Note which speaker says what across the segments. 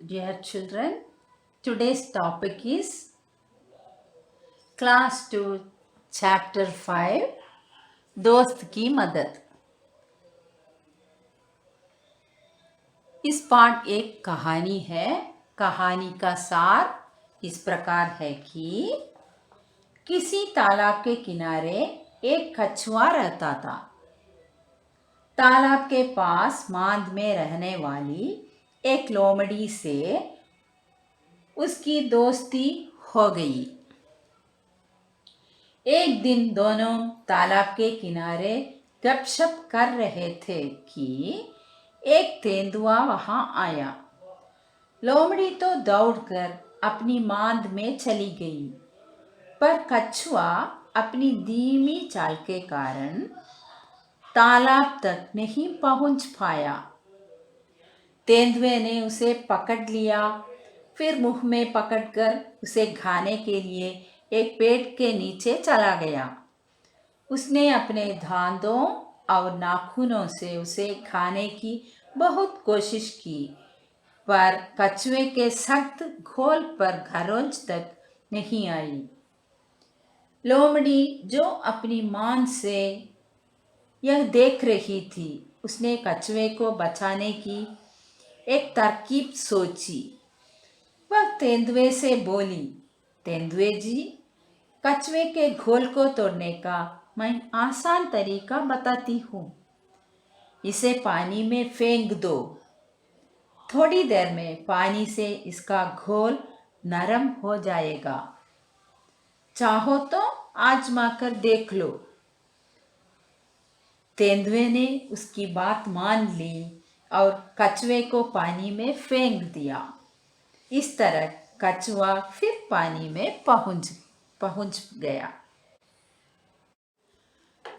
Speaker 1: Dear children, today's topic is Class 2, Chapter 5, दोस्त की मदद। इस पाठ एक कहानी है। कहानी का सार इस प्रकार है कि किसी तालाब के किनारे एक कछुआ रहता था। तालाब के पास मांद में रहने वाली एक लोमड़ी से उसकी दोस्ती हो गई। एक दिन दोनों तालाब के किनारे गपशप कर रहे थे कि एक तेंदुआ वहां आया। लोमड़ी तो दौड़कर अपनी मांद में चली गई, पर कछुआ अपनी धीमी चाल के कारण तालाब तक नहीं पहुंच पाया। तेंदुए ने उसे पकड़ लिया, फिर मुंह में पकड़कर उसे खाने के लिए एक पेड़ के नीचे चला गया। उसने अपने दांतों और नाखूनों से उसे खाने की बहुत कोशिश की, पर कछुए के सख्त घोल पर खरोंच तक नहीं आई। लोमड़ी जो अपनी मान से यह देख रही थी, उसने कछुए को बचाने की एक तरकीब सोची। वह तेंदुए से बोली, तेंदुए जी, कछुए के घोल को तोड़ने का मैं आसान तरीका बताती हूँ। इसे पानी में फेंक दो। थोड़ी देर में पानी से इसका घोल नरम हो जाएगा। चाहो तो आजमाकर देख लो। तेंदुए ने उसकी बात मान ली और कछुए को पानी में फेंक दिया। इस तरह कछुआ फिर पानी में पहुंच गया।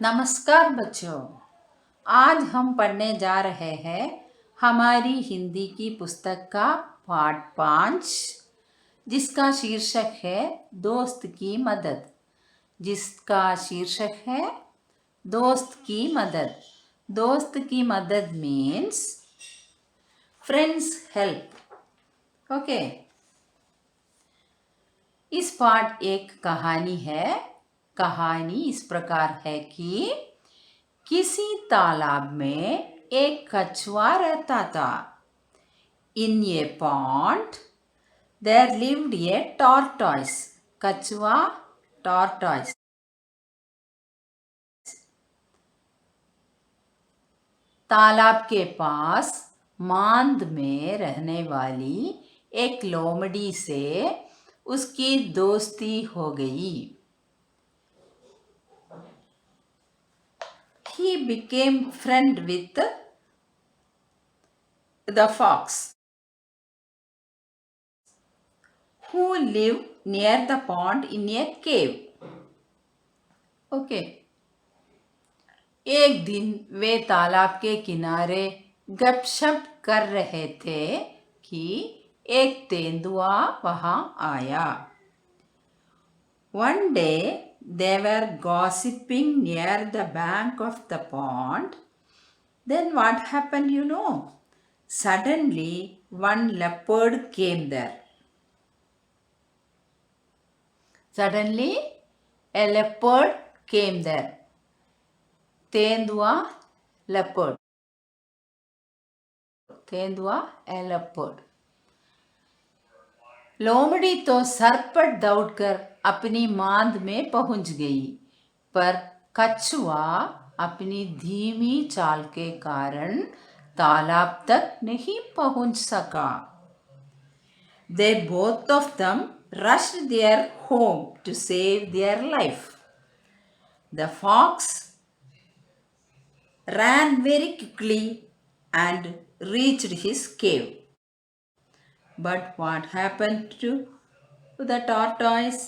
Speaker 1: नमस्कार बच्चों, आज हम पढ़ने जा रहे हैं हमारी हिंदी की पुस्तक का पाठ 5, जिसका शीर्षक है दोस्त की मदद। जिसका शीर्षक है दोस्त की मदद। दोस्त की मदद मीन्स फ्रेंड्स हेल्प। ओके। इस पाठ एक कहानी है। कहानी इस प्रकार है कि किसी तालाब में एक कछुआ रहता था। In a pond there lived a tortoise. कछुआ, टॉर्टॉइस। तालाब के पास मांद में रहने वाली एक लोमड़ी से उसकी दोस्ती हो गई। He became friend with the fox, who lived near the pond in a cave. Okay. एक दिन वे तालाब के किनारे गपशप कर रहे थे कि एक तेंदुआ वहां आया। One day they were gossiping near the bank of the pond. Then what happened, you know? Suddenly one leopard came there. Suddenly a leopard came there. तेंदुआ, leopard. तेंदुआ, a leopard. लोमड़ी तो सरपट दौड़कर अपनी मांद में पहुंच गई, पर कछुआ अपनी धीमी चाल के कारण तालाब तक नहीं पहुंच सका। They both of them rushed their home to save their life. The fox ran very quickly and reached his cave. But what happened to the tortoise?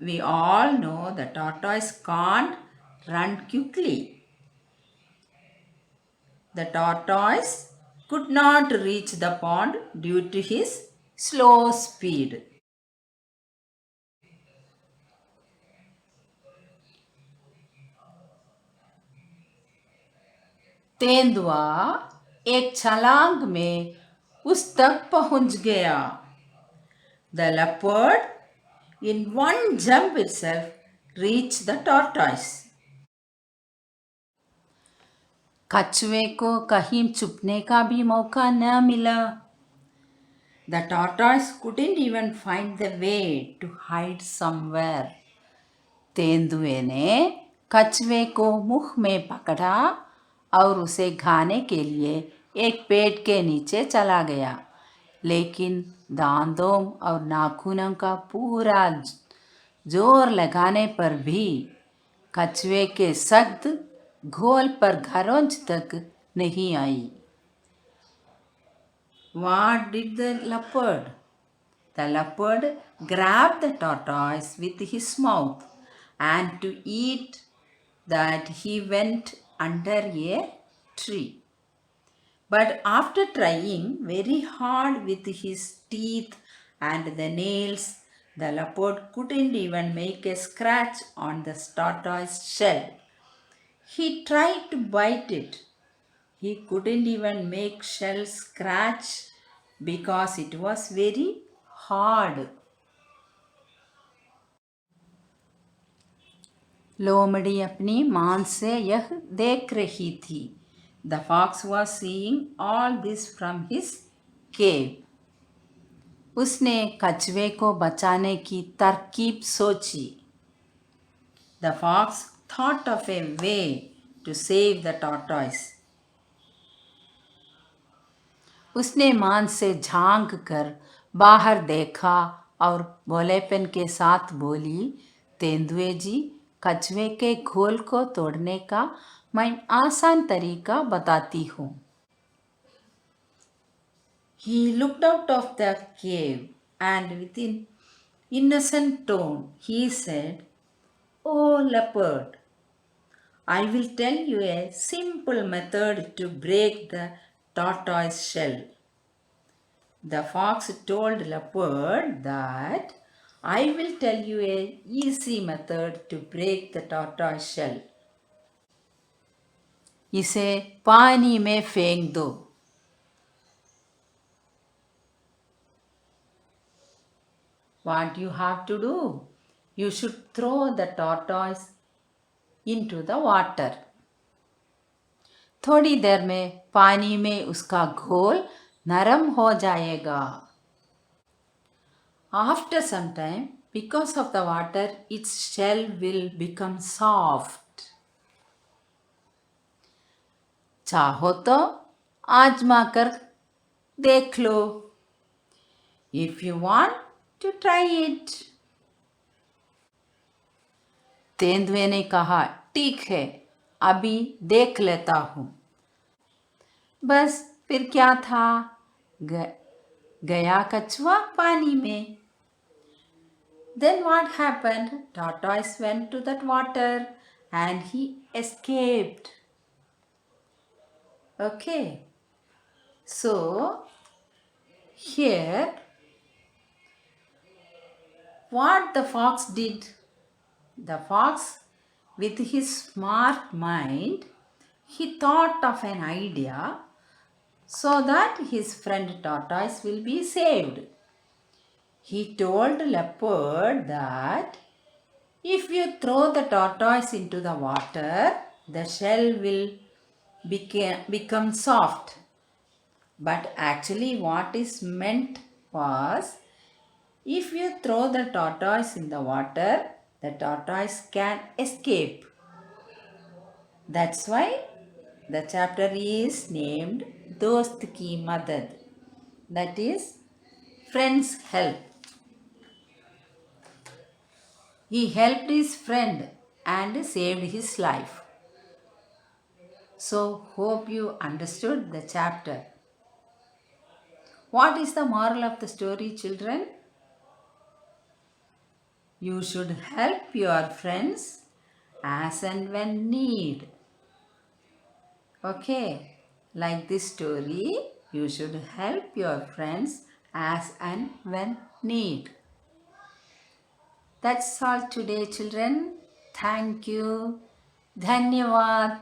Speaker 1: We all know the tortoise can't run quickly. The tortoise could not reach the pond due to his slow speed. तेंदुआ एक छलांग में उस तक पहुंच गया. The leopard, in one jump itself, reached the tortoise. कछुए को कहीं छुपने का भी मौका न मिला. The tortoise couldn't even find the way to hide somewhere. तेंदुए ने कछुए को मुख में पकड़ा और उसे खाने के लिए एक पेड़ के नीचे चला गया. लेकिन दांतों और नाखूनों का पूरा जोर लगाने पर भी कछुए के सख्त घोल पर खरोंच तक नहीं आई. What did the leopard? The leopard grabbed the tortoise with his mouth, and to eat that he went under a tree. But after trying very hard with his teeth and the nails, the leopard couldn't even make a scratch on the tortoise shell. He tried to bite it. He couldn't even make shell scratch because it was very hard. लोमड़ी अपनी मान से यह देख रही थी. The fox was seeing all this from his cave. उसने कछुए को बचाने की तरकीब सोची. The fox thought of a way to save the tortoise. उसने मान से झांक कर बाहर देखा और भोलेपन के साथ बोली, तेंदुए जी, कछुए के घोल को तोड़ने का मैं आसान तरीका बताती हूँ. He looked out of the cave and with an innocent tone he said, "Oh leopard, I will tell you a simple method to break the tortoise shell." The fox told leopard that I will tell you a easy method to break the tortoise shell. इसे पानी में फेंक दो. What you have to do? You should throw the tortoise into the water. थोड़ी देर में पानी में उसका घोल नरम हो जाएगा. After some time, because of the water, its shell will become soft. चाहो तो आजमा कर देख लो. If you want to try it. तेंदुए ने कहा, ठीक है, अभी देख लेता हूँ. बस फिर क्या था, गया कछुआ पानी में. Then what happened? Tortoise went to that water and he escaped. Okay. So here what the fox did, the fox with his smart mind, he thought of an idea so that his friend tortoise will be saved. He told leopard that if you throw the tortoise into the water, the shell will become soft. But actually what is meant was, if you throw the tortoise in the water, the tortoise can escape. That's why the chapter is named Dost Ki Madad. That is, friends help. He helped his friend and saved his life. So, hope you understood the chapter. What is the moral of the story, children? You should help your friends as and when need. Okay, like this story, you should help your friends as and when need. That's all today, children. Thank you. Dhanyavad.